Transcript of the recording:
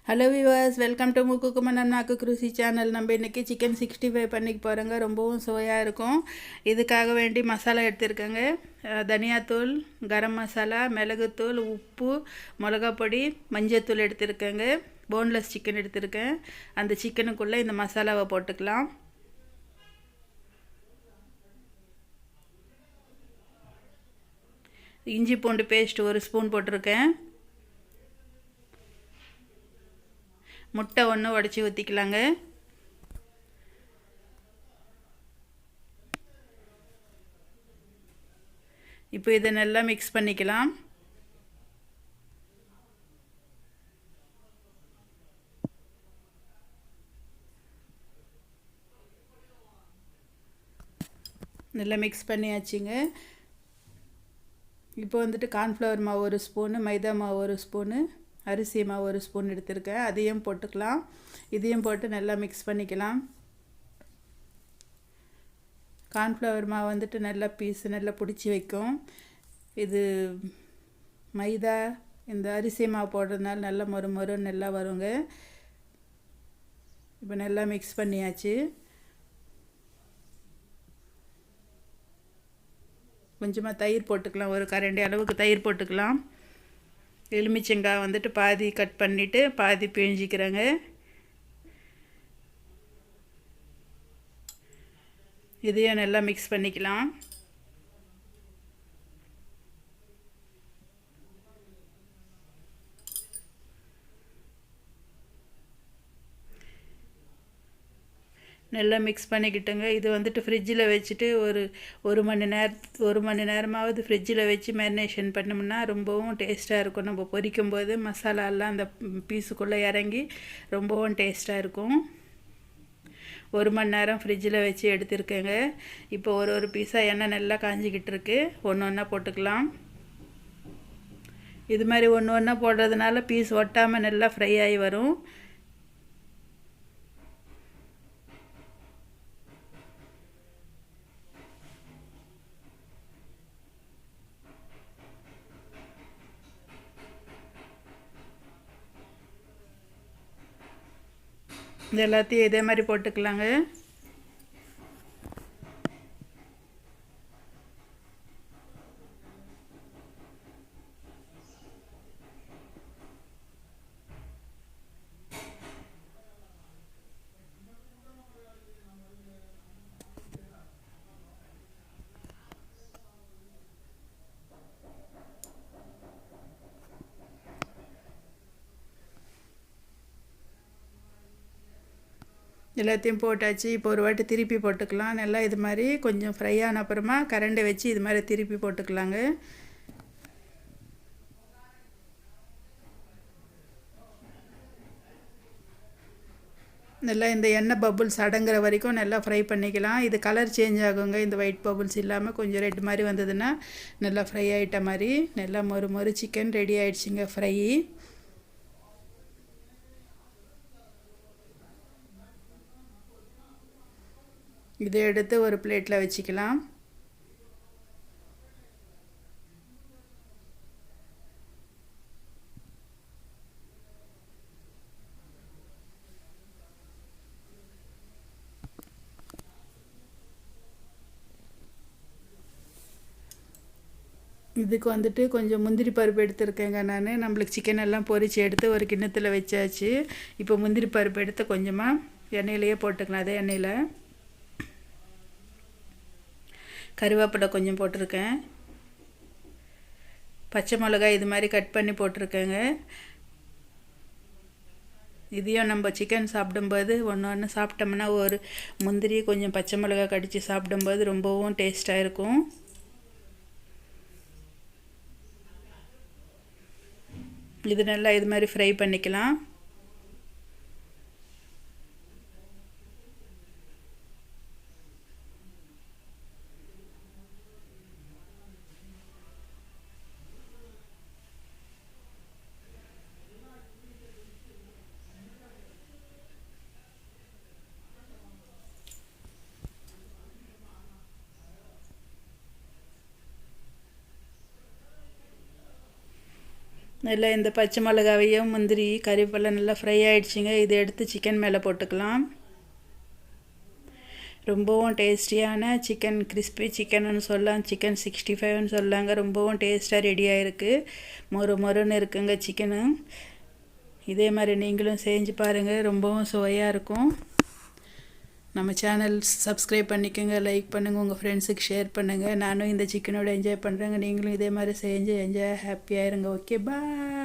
Hello viewers, welcome to முக்குக்குமன் நாக்கு குருசி channel. நம்ம இன்றைக்கி சிக்கன் 65 பண்ணிக்க போகிறோங்க. ரொம்பவும் சுவையாக இருக்கும். இதுக்காக வேண்டி மசாலா எடுத்துருக்கேங்க. தனியாத்தூள், கரம் மசாலா, மிளகுத்தூள், உப்பு, மிளகாப்பொடி, மஞ்சத்தூள் எடுத்துருக்கேங்க. போன்லெஸ் சிக்கன் எடுத்துருக்கேன். அந்த சிக்கனுக்குள்ளே இந்த மசாலாவை போட்டுக்கலாம். இஞ்சி பூண்டு பேஸ்ட் 1 ஸ்பூன் போட்டிருக்கேன். முட்டை 1 உடச்சி ஊற்றிக்கலாங்க. இப்போ இதை நல்லா மிக்ஸ் பண்ணிக்கலாம். நல்லா மிக்ஸ் பண்ணியாச்சுங்க. இப்போ வந்துட்டு கார்ன்ஃப்ளவர் மாவு 1 ஸ்பூனு, மைதா மாவு 1 ஸ்பூனு, அரிசி மாவு 1 ஸ்பூன் எடுத்துருக்கேன். அதையும் போட்டுக்கலாம். இதையும் போட்டு நல்லா மிக்ஸ் பண்ணிக்கலாம். கார்ன்ஃப்ளவர் மாவு வந்துட்டு நல்லா நல்லா பிடிச்சி வைக்கும். இது மைதா இந்த அரிசி மாவு போடுறதுனால நல்லா மொறுன்னு நல்லா வருங்க. இப்போ நல்லா மிக்ஸ் பண்ணியாச்சு. கொஞ்சமாக தயிர் போட்டுக்கலாம். 1 கரண்டி அளவுக்கு தயிர் போட்டுக்கலாம். எலுமிச்சங்காய் வந்துட்டு பாதி கட் பண்ணிவிட்டு பாதி பிழிஞ்சிக்கிறேங்க. இதையும் நல்லா மிக்ஸ் பண்ணிக்கலாம். நல்லா மிக்ஸ் பண்ணிக்கிட்டுங்க. இது வந்துட்டு ஃப்ரிட்ஜில் வச்சுட்டு ஒரு மணி நேரமாவது ஃப்ரிட்ஜில் வச்சு மேரினேஷன் பண்ணோம்னா ரொம்பவும் டேஸ்ட்டாக இருக்கும். நம்ம பொரிக்கும்போது மசாலாலாம் அந்த பீஸுக்குள்ளே இறங்கி ரொம்பவும் டேஸ்ட்டாக இருக்கும். 1 மணி நேரம் ஃப்ரிட்ஜில் வச்சு எடுத்துருக்கேங்க. இப்போ ஒரு பீஸாக எண்ணெய் நல்லா காஞ்சிக்கிட்டு இருக்கு. ஒன்றா போட்டுக்கலாம். இது மாதிரி ஒன்றா போடுறதுனால பீஸ் ஒட்டாமல் நல்லா ஃப்ரை ஆகி வரும். இது எல்லாத்தையும் இதே மாதிரி போட்டுக்கலாங்க. எல்லாத்தையும் போட்டாச்சு. இப்போ ஒரு வாட்டி திருப்பி போட்டுக்கலாம். நல்லா இது மாதிரி கொஞ்சம் ஃப்ரை ஆன அப்புறமா கரண்டை வச்சு இது மாதிரி திருப்பி போட்டுக்கலாங்க. நல்லா இந்த எண்ணெய் பபுள்ஸ் அடங்குற வரைக்கும் நல்லா ஃப்ரை பண்ணிக்கலாம். இது கலர் சேஞ்ச் ஆகுங்க. இந்த ஒயிட் பபுள்ஸ் இல்லாமல் கொஞ்சம் ரெட் மாதிரி வந்ததுன்னா நல்லா ஃப்ரை ஆகிட்ட மாதிரி நல்லா மொறு சிக்கன் ரெடி ஆகிடுச்சிங்க ஃப்ரை. இதை எடுத்து ஒரு பிளேட்டில் வச்சுக்கலாம். இதுக்கு வந்துட்டு கொஞ்சம் முந்திரி பருப்பு எடுத்துருக்கேங்க. நம்மளுக்கு சிக்கன் எல்லாம் பொரித்து எடுத்து ஒரு கிண்ணத்தில் வச்சாச்சு. இப்போ முந்திரி பருப்பு எடுத்து கொஞ்சமாக எண்ணெயிலையே போட்டுக்கலாம். அதே எண்ணெயில் கருவேப்பிலை கொஞ்சம் போட்டிருக்கேன். பச்சை மிளகாய் இது மாதிரி கட் பண்ணி போட்டிருக்கேங்க. இதையும் நம்ம சிக்கன் சாப்பிடும்போது ஒன்று சாப்பிட்டோம்னா ஒரு முந்திரி கொஞ்சம் பச்சை மிளகாய் கடித்து சாப்பிடும்போது ரொம்பவும் டேஸ்ட்டாக இருக்கும். இது நல்லா இது மாதிரி ஃப்ரை பண்ணிக்கலாம். நல்லா இந்த பச்சை மிளகாவையும் முந்திரி கறிவேப்பிலை நல்லா ஃப்ரை ஆகிடுச்சிங்க. இதை எடுத்து சிக்கன் மேலே போட்டுக்கலாம். ரொம்பவும் டேஸ்டியான சிக்கன் கிறிஸ்பி சிக்கன்னு சொல்லலாம், சிக்கன் 65ன்னு சொல்லாங்க. ரொம்பவும் டேஸ்ட்டாக ரெடியாக இருக்குது. மொறுன்னு இருக்குங்க சிக்கனு. இதே மாதிரி நீங்களும் செஞ்சு பாருங்கள், ரொம்பவும் சுவையாக இருக்கும். நம்ம சேனல் சப்ஸ்கிரைப் பண்ணிக்கோங்க, லைக் பண்ணுங்கள், உங்கள் ஃப்ரெண்ட்ஸுக்கு ஷேர் பண்ணுங்கள். நானும் இந்த சிக்கனோட என்ஜாய் பண்ணுறேங்க. நீங்களும் இதே மாதிரி செஞ்சு ஹாப்பியாக இருங்க. ஓகே, பாய்.